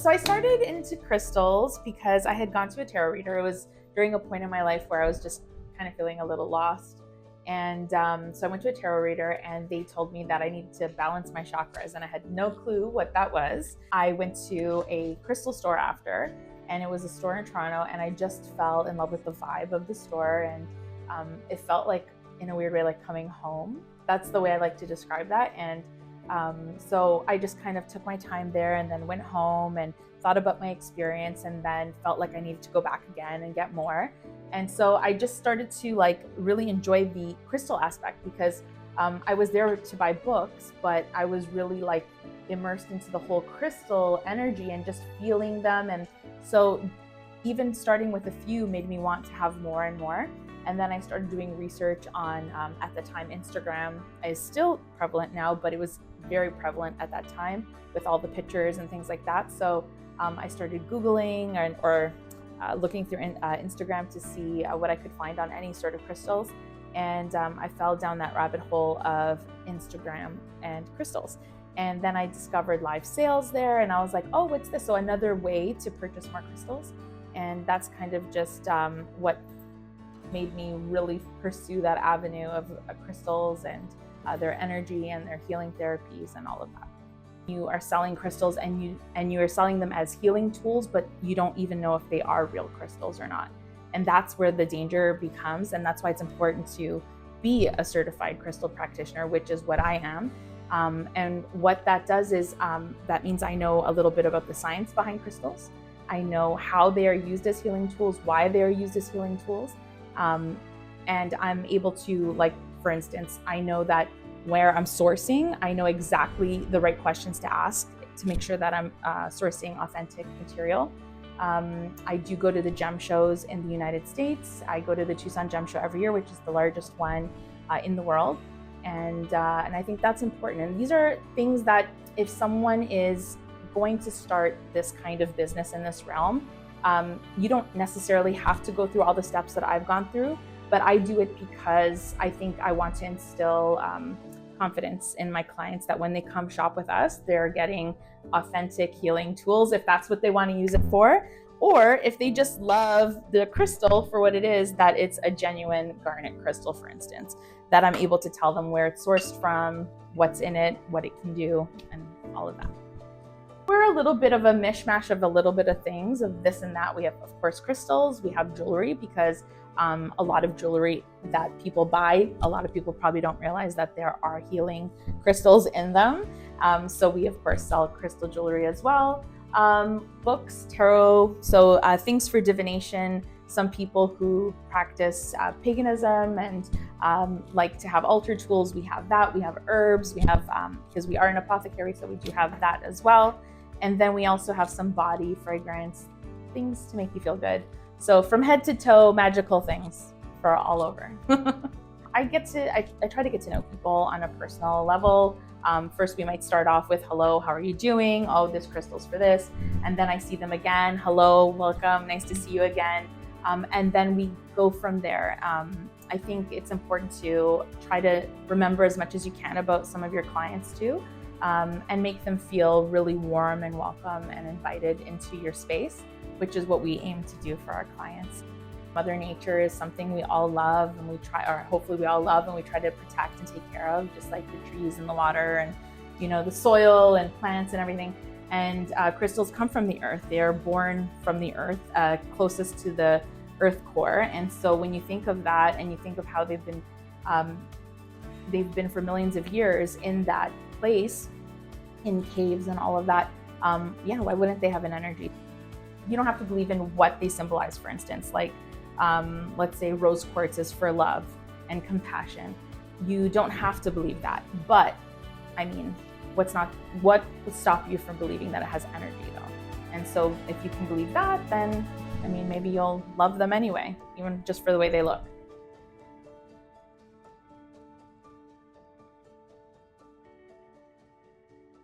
So I started into crystals because I had gone to a tarot reader. It was during a point in my life where I was just kind of feeling a little lost. And so I went to a tarot reader and they told me that I needed to balance my chakras, and I had no clue what that was. I went to a crystal store after, and it was a store in Toronto, and I just fell in love with the vibe of the store, and it felt like, in a weird way, like coming home. That's the way I like to describe that. And so I just kind of took my time there and then went home and thought about my experience, and then felt like I needed to go back again and get more. And so I just started to really enjoy the crystal aspect, because I was there to buy books, but I was really immersed into the whole crystal energy and just feeling them. And so even starting with a few made me want to have more and more. And then I started doing research on, at the time, Instagram is still prevalent now, but it was very prevalent at that time with all the pictures and things like that. So I started Googling or looking through Instagram to see what I could find on any sort of crystals. And I fell down that rabbit hole of Instagram and crystals. And then I discovered live sales there, and I was like, oh, what's this? So another way to purchase more crystals. And that's kind of just what made me really pursue that avenue of crystals and their energy and their healing therapies and all of that. You are selling crystals and you are selling them as healing tools, but you don't even know if they are real crystals or not. And that's where the danger becomes, and that's why it's important to be a certified crystal practitioner, which is what I am. And what that does is that means I know a little bit about the science behind crystals. I know how they are used as healing tools, why they are used as healing tools. And I'm able to, for instance, I know that where I'm sourcing, I know exactly the right questions to ask to make sure that I'm sourcing authentic material. I do go to the gem shows in the United States. I go to the Tucson Gem Show every year, which is the largest one in the world. And I think that's important. And these are things that if someone is going to start this kind of business in this realm, you don't necessarily have to go through all the steps that I've gone through, but I do it because I think I want to instill confidence in my clients that when they come shop with us, they're getting authentic healing tools, if that's what they want to use it for, or if they just love the crystal for what it is, that it's a genuine garnet crystal, for instance, that I'm able to tell them where it's sourced from, what's in it, what it can do, and all of that. We're a little bit of a mishmash of a little bit of things, of this and that. We have, of course, crystals. We have jewelry, because a lot of jewelry that people buy, a lot of people probably don't realize that there are healing crystals in them. So we, of course, sell crystal jewelry as well. Books, tarot, so things for divination. Some people who practice paganism and like to have altar tools, we have that. We have herbs, we have, because we are an apothecary, so we do have that as well. And then we also have some body fragrance, things to make you feel good. So from head to toe, magical things for all over. I try to get to know people on a personal level. First, we might start off with, hello, how are you doing? Oh, this crystal's for this. And then I see them again. Hello, welcome, nice to see you again. And then we go from there. I think it's important to try to remember as much as you can about some of your clients too, and make them feel really warm and welcome and invited into your space, which is what we aim to do for our clients. Mother Nature is something we all love, and we try, or hopefully we all love, and we try to protect and take care of, just like the trees and the water and, the soil and plants and everything. And crystals come from the earth. They are born from the earth, closest to the earth core. And so when you think of that, and you think of how they've been for millions of years in that place, in caves and all of that, why wouldn't they have an energy? You don't have to believe in what they symbolize, for instance, let's say rose quartz is for love and compassion. You don't have to believe that, but I mean, what would stop you from believing that it has energy though? And so if you can believe that, then maybe you'll love them anyway, even just for the way they look.